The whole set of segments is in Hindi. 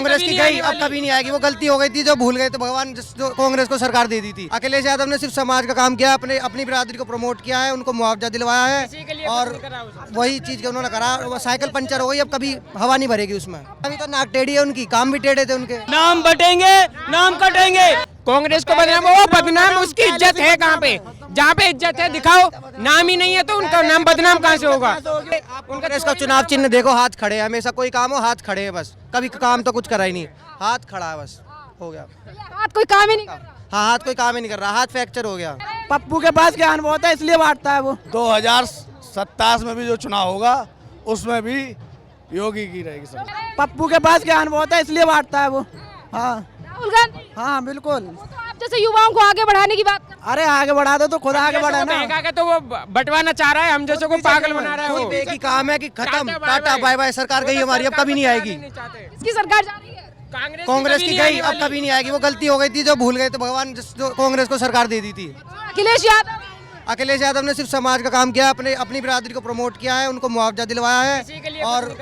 कांग्रेस की गई, अब कभी नहीं आएगी। वो गलती हो गई थी, जो भूल गए तो भगवान, जो कांग्रेस को सरकार दे दी थी। अखिलेश यादव ने सिर्फ समाज का काम किया, अपनी बिरादरी को प्रमोट किया है, उनको मुआवजा दिलवाया है और वही चीज उन्होंने करा। वो साइकिल पंचर हो गई, अब कभी हवा नहीं भरेगी उसमें। अभी तो नाक टेढ़ी है उनकी, काम भी टेढ़े थे उनके। नाम बटेंगे, नाम कटेंगे। कांग्रेस को बदनाम, वो बदनाम, उसकी इज्जत है कहाँ पे? जहाँ पे इज्जत है दिखाओ, नाम ही नहीं है तो उनका नाम बदनाम कहाँ से होगा? कांग्रेस का चुनाव चिन्ह देखो, हाथ खड़े हैं। हमेशा कोई काम हो हाथ खड़े हैं बस, कभी काम तो कुछ करा ही नहीं, हाथ खड़ा है बस, हो गया। हाथ कोई काम ही नहीं कर रहा। हाँ, हाथ कोई काम ही नहीं कर रहा, हाथ फ्रैक्चर हो गया। पप्पू के पास ज्ञान बहुत है इसलिए बांटता है वो। 2027 में भी जो चुनाव होगा उसमें भी योगी की रहेगी सब। पप्पू के पास ज्ञान बहुत है इसलिए बांटता है वो। हाँ राहुल गांधी, हाँ बिल्कुल। तो आप जैसे युवाओं को आगे बढ़ाने की बात कर। अरे आगे बढ़ा दो तो खुद आगे बढ़े ना। महंगा के तो वो बंटवाना चाह रहा है, हम जैसे को पागल बना रहा है वो। एक ही काम है कि खत्म, टाटा बाय बाय, सरकार गई हमारी, अब कभी नहीं आएगी। इसकी सरकार जा रही है। कांग्रेस की गई, अब कभी नहीं आएगी। वो गलती हो गई थी, जो भूल गए तो भगवान, जो कांग्रेस को सरकार दे दी थी। अखिलेश यादव ने सिर्फ समाज का काम किया, अपनी बिरादरी को प्रमोट किया है, उनको मुआवजा दिलवाया है और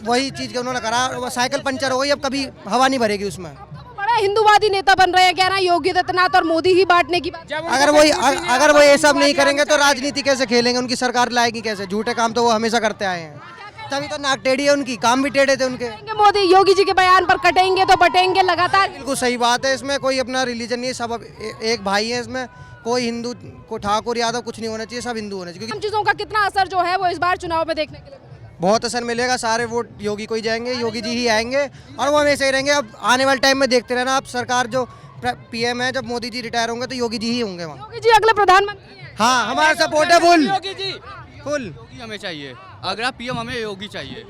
वही चीज उन्होंने करा। वो साइकिल पंचर हो गई, अब कभी हवा नहीं भरेगी उसमें। बड़ा हिंदुवादी नेता बन रहे हैं, कह रहा है योगी आदित्यनाथ और मोदी ही बांटने की बात। अगर वो ये सब नहीं करेंगे तो राजनीति कैसे खेलेंगे? उनकी सरकार लाएगी कैसे? झूठे काम तो वो हमेशा करते आए हैं, तभी तो नाक टेढ़ी है उनकी, काम भी टेढ़े थे उनके। मोदी योगी जी के बयान पर कटेंगे तो बटेंगे लगातार। बिल्कुल सही बात है, इसमें कोई अपना रिलीजन नहीं है, सब एक भाई है। इसमें कोई हिंदू को ठाकुर यादव कुछ नहीं होना चाहिए, सब हिंदू होने चाहिए। इन चीजों का कितना असर जो है वो इस बार चुनाव में देखने के लिए मिलेगा? बहुत असर मिलेगा, सारे वोट योगी को ही जाएंगे, योगी जी ही आएंगे और वो हमेशा ही रहेंगे। अब आने वाले टाइम में देखते रहना, आप सरकार जो पीएम है, जब मोदी जी रिटायर होंगे तो योगी जी ही होंगे वहाँ। योगी जी अगले प्रधानमंत्री हैं। हाँ, हमारा सपोर्ट है फुल योगी जी फुल। योगी हमें चाहिए, अगर पीएम हमें योगी चाहिए।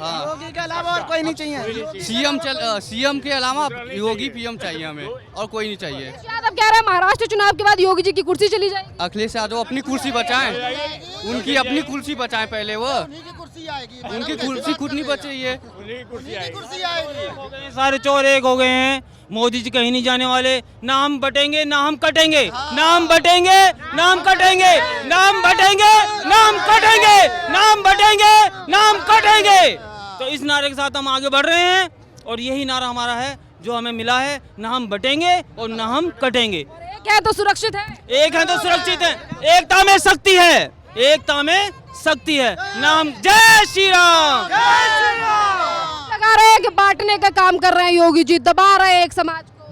हाँ, योगी के अलावा और कोई नहीं चाहिए। सीएम के अलावा योगी पीएम चाहिए हमें, और कोई नहीं चाहिए। यादव कह रहे हैं महाराष्ट्र चुनाव के बाद योगी जी की कुर्सी चली जाएगी। अखिलेश यादव अपनी कुर्सी बचाएं, उनकी अपनी कुर्सी बचाएं पहले। वो उनकी कुर्सी खुद नहीं बची, सारे चोर एक हो गए हैं। मोदी जी कहीं नहीं जाने वाले। नाम बटेंगे, ना हम कटेंगे। नाम बटेंगे, नाम कटेंगे। नाम बटेंगे, नाम कटेंगे। नाम बटेंगे, नाम कटेंगे। तो इस नारे के साथ हम आगे बढ़ रहे हैं और यही नारा हमारा है जो हमें मिला है, ना हम बटेंगे और ना हम कटेंगे। एक है तो सुरक्षित है, एक है तो सुरक्षित है, एकता में शक्ति है, एकता में शक्ति है। नाम जय श्री राम। लगा रहे हैं कि बांटने का काम कर रहे हैं योगी जी, दबा रहे हैं एक समाज को।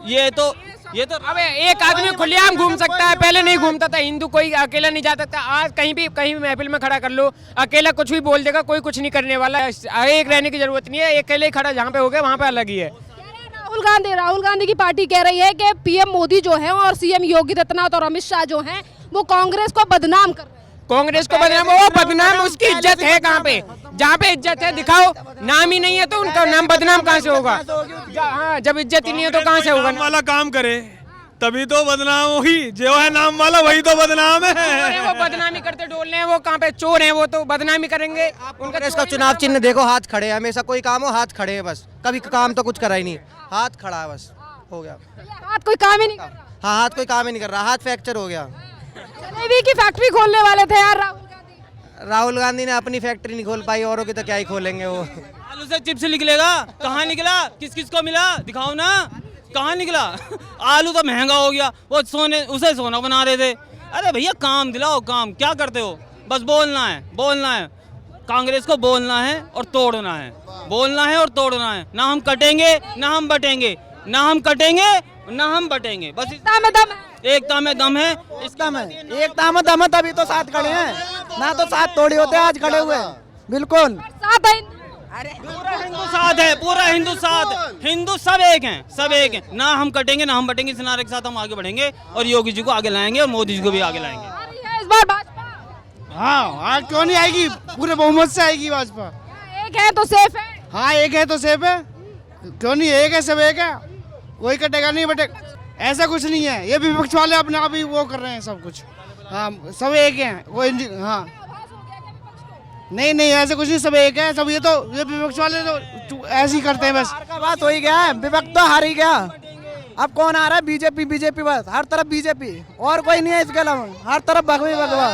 ये तो अबे एक आदमी खुलेआम घूम सकता है, पहले नहीं घूमता था। हिंदू कोई अकेला नहीं जा सकता। आज कहीं भी महफिल में खड़ा कर लो, अकेला कुछ भी बोल देगा, कोई कुछ नहीं करने वाला है। एक रहने की जरूरत नहीं है, अकेले खड़ा जहाँ पे हो गया वहाँ पे अलग ही है। राहुल गांधी की पार्टी कह रही है कि पीएम मोदी जो है और सीएम योगी आदित्यनाथ और अमित शाह जो हैं वो कांग्रेस को बदनाम कर रहे हैं। कांग्रेस को बदनाम, वो बदनाम, उसकी इज्जत है कहाँ पे? जहाँ पे इज्जत है दिखाओ, नाम ही नहीं है तो उनका नाम बदनाम कहाँ से होगा? हाँ, जब इज्जत ही नहीं है तो कहाँ से होगा? नाम वाला काम करे तभी तो बदनाम होगी, जो है नाम वाला वही तो बदनाम है। वो बदनामी करते डोलने हैं, वो कहाँ पे चोर हैं, वो तो बदनामी करेंगे। कांग्रेस का चुनाव चिन्ह देखो, हाथ खड़े हैं। हमेशा कोई काम हो हाथ खड़े हैं बस, कभी काम तो कुछ करा ही नहीं, हाथ खड़ा है बस, हो गया। हाथ कोई काम ही नहीं कर रहा। हाँ, हाथ कोई काम ही नहीं कर रहा, हाथ फ्रैक्चर हो गया। जलेबी की फैक्ट्री खोलने वाले थे यार राहुल गांधी ने अपनी फैक्ट्री नहीं खोल पाई, औरों की तो क्या ही खोलेंगे वो। आलू से चिप्स निकलेगा, कहाँ निकला? किस किस को मिला? दिखाओ ना, कहाँ निकला? आलू तो महंगा हो गया, वो उसे सोना बना रहे थे। अरे भैया काम दिलाओ, काम क्या करते हो? बस बोलना है। कांग्रेस को बोलना है और तोड़ना है, बोलना है और तोड़ना है। ना हम कटेंगे, ना हम बटेंगे, ना हम कटेंगे, ना हम बटेंगे। बस एकता में दम है। एकता में दम है। एकता में दम है, तभी तो साथ खड़े हैं, ना तो साथ तोड़े होते आज खड़े हुए। बिल्कुल साथ है। पूरा हिंदू साथ है, पूरा हिंदू साथ, हिंदू सब एक हैं, सब एक हैं। ना हम कटेंगे, ना हम बटेंगे। इस नारे के साथ हम आगे बढ़ेंगे और योगी जी को आगे लाएंगे और मोदी जी को भी आगे लाएंगे। इस बार भाजपा हाँ, आज क्यों नहीं आएगी, पूरे बहुमत से आएगी भाजपा। एक है तो सेफ है। हाँ, एक है तो सेफ है, क्यों नहीं? एक है, सब एक है, कोई कटेगा नहीं बटेगा, ऐसा कुछ नहीं है। ये विपक्ष वाले अपने आप ही वो कर रहे हैं सब कुछ। हाँ, सब एक हैं, कोई हाँ नहीं ऐसा कुछ नहीं, सब एक है सब। ये विपक्ष वाले तो ऐसे ही करते हैं बस। बात हो ही गया है, विपक्ष तो हार ही गया। अब कौन आ रहा है? बीजेपी बस, हर तरफ बीजेपी, और कोई नहीं है इसके अलावा। हर तरफ भगवा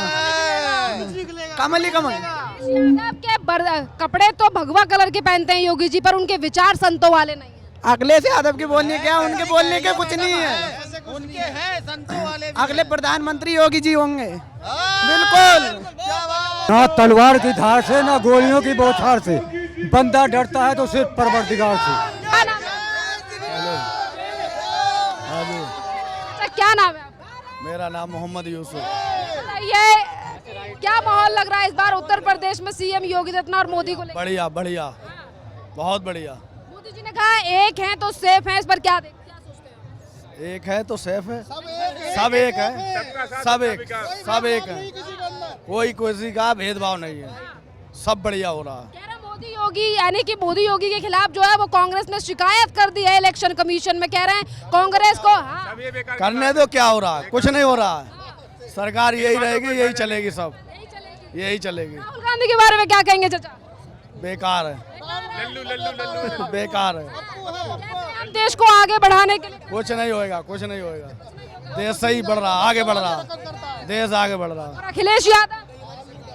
कमल ही कमल। यादव के पर कपड़े तो भगवा कलर के पहनते हैं योगी जी, पर उनके विचार संतों वाले नहीं है। अखिलेश यादव के बोलने क्या, उनके बोलने के कुछ नहीं है। उनके हैं संतों वाले अगले प्रधानमंत्री योगी जी होंगे, बिल्कुल। ना तलवार की धार से ना गोलियों की बौछार से, बंदा डरता है तो सिर्फ परवरदिगार से। क्या नाम है? अच्छा, क्या नाम है आपका? मेरा नाम मोहम्मद यूसुफ। ये क्या माहौल लग रहा है इस बार उत्तर प्रदेश में सीएम योगी आदित्यनाथ और मोदी को लेकर? बढ़िया बढ़िया, बहुत बढ़िया। मोदी जी ने कहा एक है तो सेफ है, इस पर क्या सोचते हैं? एक है तो सेफ है, सब एक है, सब एक है, कोई किसी का भेदभाव नहीं है, सब बढ़िया हो रहा है। कह रहा मोदी योगी, यानी कि मोदी योगी के खिलाफ जो है वो कांग्रेस ने शिकायत कर दी है इलेक्शन कमीशन में। कह रहे हैं कांग्रेस को करने दो, क्या हो रहा है, कुछ नहीं हो रहा है। सरकार यही रहेगी, यही चलेगी, सब यही चलेगी। राहुल गांधी के बारे में क्या कहेंगे चाचा? बेकार है, बेकार है, हम देश को आगे बढ़ाने के लिए कुछ नहीं होएगा, कुछ नहीं होएगा। देश सही बढ़ रहा, आगे बढ़ रहा, देश आगे बढ़ रहा। और अखिलेश यादव,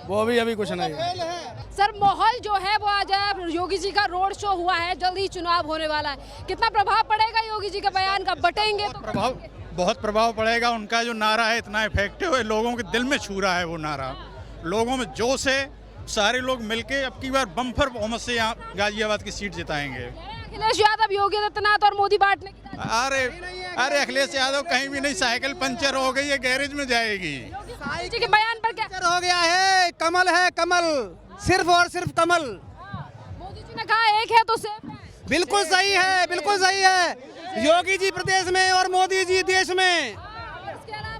वो भी अभी कुछ नहीं है। सर माहौल जो है वो आज योगी जी का रोड शो हुआ है, जल्द ही चुनाव होने वाला है, कितना प्रभाव पड़ेगा योगी जी के बयान का? बटेंगे तो प्रभाव, बहुत प्रभाव पड़ेगा। उनका जो नारा है इतना इफेक्टिव है, लोगों के दिल में छू रहा है वो नारा, लोगों में जोश है। सारे लोग मिलके अब की बार बम्पर बहुमत से यहाँ गाजियाबाद की सीट जिताएंगे। अखिलेश यादव योगी आदित्यनाथ और मोदी बांटने की अरे अखिलेश यादव कहीं भी नहीं, साइकिल पंचर हो गई है, गैरेज में जाएगी। योगी जी के बयान पर क्या हो गया है? कमल है, कमल, सिर्फ और सिर्फ कमल। मोदी जी ने कहा एक है तो सेफ है। बिल्कुल सही है, बिल्कुल सही है। योगी जी प्रदेश में और मोदी जी देश में, इसके अलावा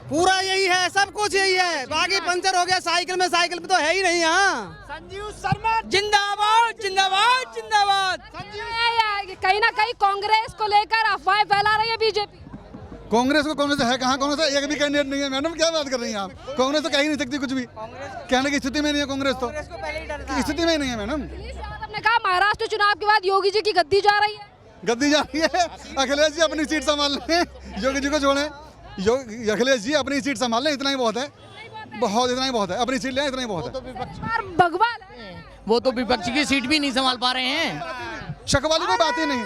पूरा यही है, सब कुछ यही है। बाकी पंचर हो गया साइकिल में तो है ही नहीं। यहाँ संजीव शर्मा जिंदाबाद, जिंदाबाद, जिंदाबाद। कहीं ना कहीं कांग्रेस को लेकर अफवाहें फैला रही है बीजेपी। कांग्रेस को, कांग्रेस है कहाँ? कांग्रेस एक भी कैंडिडेट नहीं है मैडम, क्या बात कर रही हैं आप? कांग्रेस तो कह ही नहीं सकती कुछ भी, कहने की स्थिति में नहीं है कांग्रेस, तो स्थिति में ही नहीं है मैडम। अखिलेश यादव ने कहा महाराष्ट्र चुनाव के बाद योगी जी की गद्दी जा रही है। गद्दी जा रही है, अखिलेश जी अपनी सीट संभाल लें, योगी जी को छोड़ें। अखिलेश जी अपनी सीट संभाल लें, इतना ही बहुत है, बहुत, इतना ही बहुत है, अपनी सीट लें, इतना ही बहुत है। भगवान वो तो विपक्ष की सीट भी नहीं संभाल पा रहे हैं। शक वाली कोई बात ही नहीं।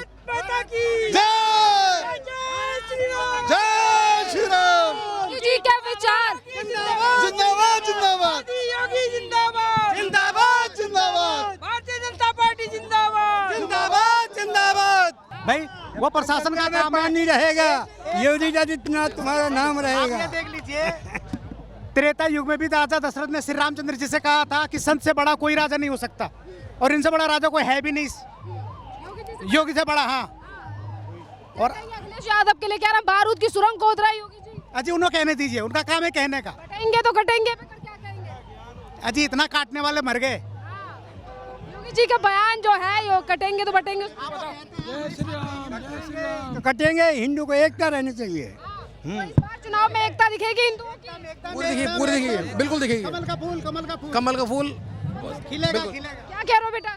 जय श्री राम। योगी जी के विचार जिंदाबाद, जिंदाबाद, योगी जिंदाबाद, जिंदाबाद, जिंदाबाद, भारतीय जनता पार्टी जिंदाबाद, जिंदाबाद, जिंदाबाद। भाई वो प्रशासन का काम नहीं रहेगा, योगी आदित्यनाथ तुम्हारा नाम रहेगा। देख लीजिए, त्रेता युग में भी राजा दशरथ ने श्री रामचंद्र जी से कहा था कि संत से बड़ा कोई राजा नहीं हो सकता, और इनसे बड़ा राजा कोई है भी नहीं, योगी से बड़ा। हाँ, और अखिलेश यादव के लिए कह रहा बारूद की सुरंग खोद रहा है योगी जी। अजी उन्हें कहने दीजिए, उनका काम है कहने का। कटेंगे तो कटेंगे, क्या कहेंगे? अजी इतना काटने वाले मर गए। योगी जी का बयान जो है यो कटेंगे तो बटेंगे। तो कटेंगे, हिंदू को एकता रहनी चाहिए। इस बार चुनाव में एकता दिखेगी हिंदुओं की? पूरी दिखिए, बिल्कुल दिखेगी। कमल का फूल, कमल का फूल, कमल का फूल खिलेगा, खिलेगा। क्या कह रहे हो बेटा?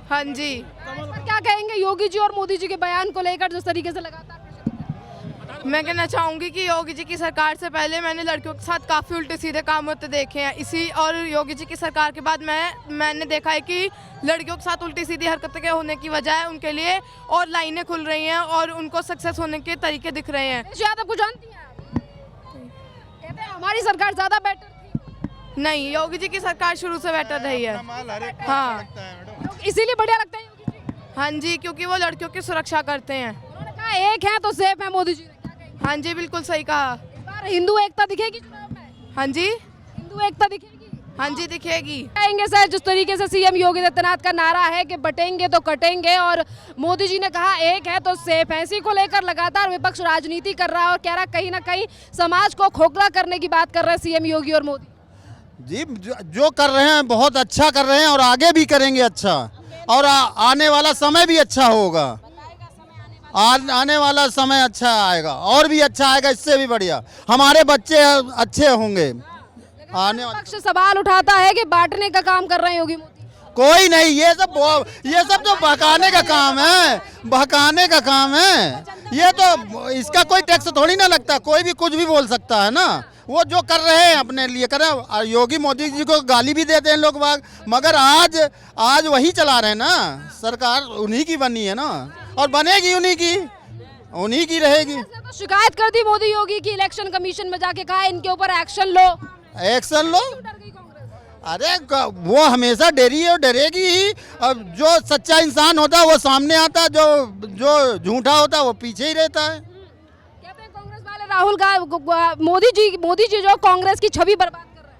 हाँ जी, क्या कहेंगे योगी जी और मोदी जी के बयान को लेकर जिस तरीके से लगातार? मैं कहना चाहूँगी कि योगी जी की सरकार से पहले मैंने लड़कियों के साथ काफ़ी उल्टे सीधे काम होते देखे हैं, इसी और योगी जी की सरकार के बाद मैंने देखा है कि लड़कियों के साथ उल्टी सीधी हरकतें होने की वजह उनके लिए और लाइनें खुल रही हैं और उनको सक्सेस होने के तरीके दिख रहे हैं। यादव को जानती हैं आप? कहते हैं हमारी सरकार ज़्यादा बेटर थी। नहीं, योगी जी की सरकार शुरू से बेटर रही है। हाँ, इसीलिए बढ़िया लगता है योगी जी। हाँ जी, क्योंकि वो लड़कियों की सुरक्षा करते हैं। उन्होंने कहा एक है तो सेफ है मोदी जी ने। हाँ जी, बिल्कुल सही कहा। इस बार हिंदू एकता दिखेगी चुनाव में? हाँ जी, हिंदू एकता दिखेगी? हाँ जी, दिखेगी। कहेंगे सर, जिस तरीके से सीएम योगी आदित्यनाथ का नारा है कि बटेंगे तो कटेंगे और मोदी जी ने कहा एक है तो सेफ है, इसी को लेकर लगातार विपक्ष राजनीति कर रहा है और कह रहा कहीं ना कहीं समाज को खोखला करने की बात कर रहे हैं सीएम योगी और मोदी जी। जो कर रहे हैं बहुत अच्छा कर रहे हैं और आगे भी करेंगे अच्छा, और आने वाला समय भी अच्छा होगा। आने वाला समय अच्छा आएगा और भी अच्छा आएगा, इससे भी बढ़िया हमारे बच्चे अच्छे होंगे। आने वाला विपक्ष सवाल उठाता है कि बांटने का काम कर रहे हैं योगी मोदी। कोई नहीं, ये सब तो बहकाने का काम है, बहकाने का काम है। ये तो इसका कोई टैक्स थोड़ी ना लगता, कोई भी कुछ भी बोल सकता है ना, वो जो कर रहे हैं अपने लिए कर रहे हैं। योगी मोदी जी को गाली भी देते हैं लोग बाग, मगर आज वही चला रहे हैं ना, सरकार उन्हीं की बनी है ना, और बनेगी उन्हीं की रहेगी। तो शिकायत कर दी मोदी योगी की, इलेक्शन कमीशन में जाके कहा इनके ऊपर एक्शन लो। एक्शन लो? अरे वो हमेशा डरी है और डरेगी ही। अब जो सच्चा इंसान होता है वो सामने आता है, जो झूठा होता है वो पीछे ही रहता है। कहते हैं कांग्रेस वाले राहुल मोदी जी जो कांग्रेस की छवि बर्बाद कर रहे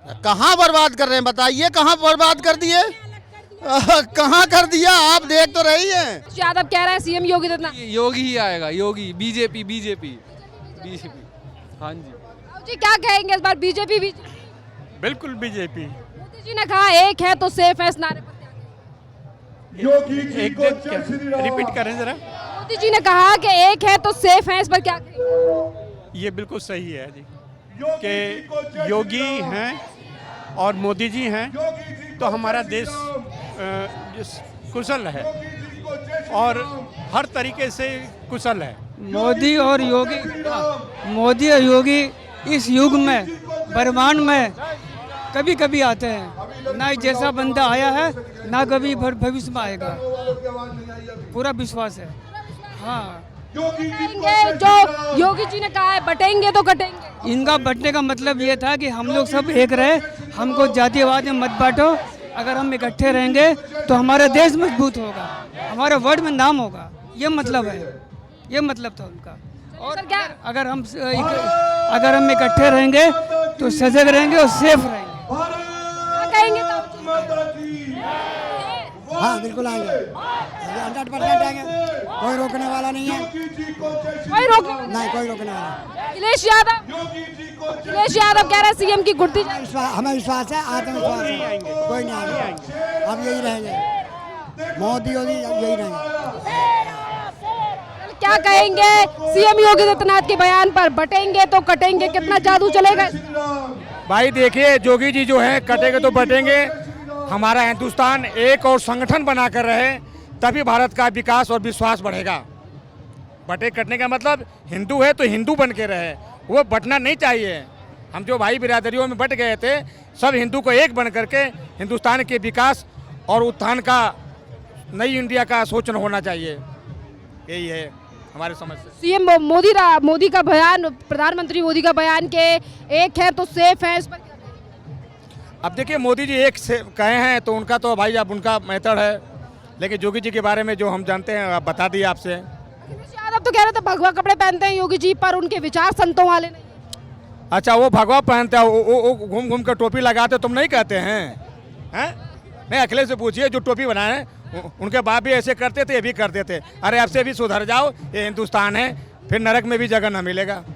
हैं। कहाँ बर्बाद कर रहे हैं बताइए, कहाँ बर्बाद कर दिए? कहाँ कर दिया? आप देख तो रही हैं। यादव कह रहे हैं सीएम योगी आदित्यनाथ। योगी ही आएगा, योगी। बीजेपी। हाँ जी। जी क्या कहेंगे इस बार बीजेपी? बिल्कुल बीजेपी। मोदी जी ने कहा एक है तो सेफ है, इस नारे पर क्या कहेंगे? रिपीट करें जरा। मोदी जी ने कहा कि एक है तो सेफ है, इस पर क्या कहेंगे? ये बिल्कुल सही है जी कि योगी हैं और मोदी जी हैं तो हमारा देश कुशल है और हर तरीके से कुशल है। मोदी और योगी इस युग में वर्तमान में कभी कभी आते हैं, ना जैसा बंदा आया है ना कभी भविष्य में आएगा, पूरा विश्वास है। हाँ, जो योगी जी ने कहा है बटेंगे तो कटेंगे, इनका बटने का मतलब ये था कि हम लोग सब एक रहे, हमको जातिवाद में मत बांटो, अगर हम इकट्ठे रहेंगे तो हमारा देश मजबूत होगा, हमारे वर्ल्ड में नाम होगा, ये मतलब है, ये मतलब था उनका। और अगर हम इकट्ठे रहेंगे तो सजग रहेंगे और सेफ रहेंगे। कहेंगे हाँ बिल्कुल आएंगे, 100% आएंगे, कोई रोकने वाला नहीं है, कोई रोकने वाला। अखिलेश यादव कह रहे हैं सीएम की गुड़ती। हमें विश्वास है, आत्मविश्वास है, कोई नहीं आएंगे, अब यही रहेंगे, मोदी यही रहेंगे। क्या कहेंगे सीएम योगी आदित्यनाथ के बयान पर, बटेंगे तो कटेंगे, कितना जादू चलेगा? भाई देखिए, योगी जी जो है कटेंगे तो बटेंगे, हमारा हिंदुस्तान एक और संगठन बनाकर रहे तभी भारत का विकास और विश्वास बढ़ेगा। बटे कटने का मतलब हिंदू है तो हिंदू बन के रहे, वो बटना नहीं चाहिए। हम जो भाई बिरादरियों में बट गए थे, सब हिंदू को एक बन करके हिंदुस्तान के विकास और उत्थान का, नई इंडिया का सोचन होना चाहिए, यही है हमारे समझ से। सीएम मोदी का बयान, प्रधानमंत्री मोदी का बयान के एक है तो सेफ है, इस पर क्या कहेंगे? अब देखिए, मोदी जी एक से कहे हैं तो उनका तो भाई अब उनका मेथड है, लेकिन योगी जी के बारे में जो हम जानते हैं आप बता दिए आपसे। अखिलेश यादव तो कह रहे थे भगवा कपड़े पहनते हैं योगी जी, पर उनके विचार संतों वाले नहीं। अच्छा, वो भगवा पहनते हैं, वो घूम घूम कर टोपी लगाते, तुम नहीं कहते हैं? नहीं, अखिलेश से पूछिए, जो टोपी बनाए उनके बाप भी ऐसे करते थे, ये भी करते थे। अरे अब से भी सुधर जाओ, ये हिंदुस्तान है, फिर नरक में भी जगह न मिलेगा।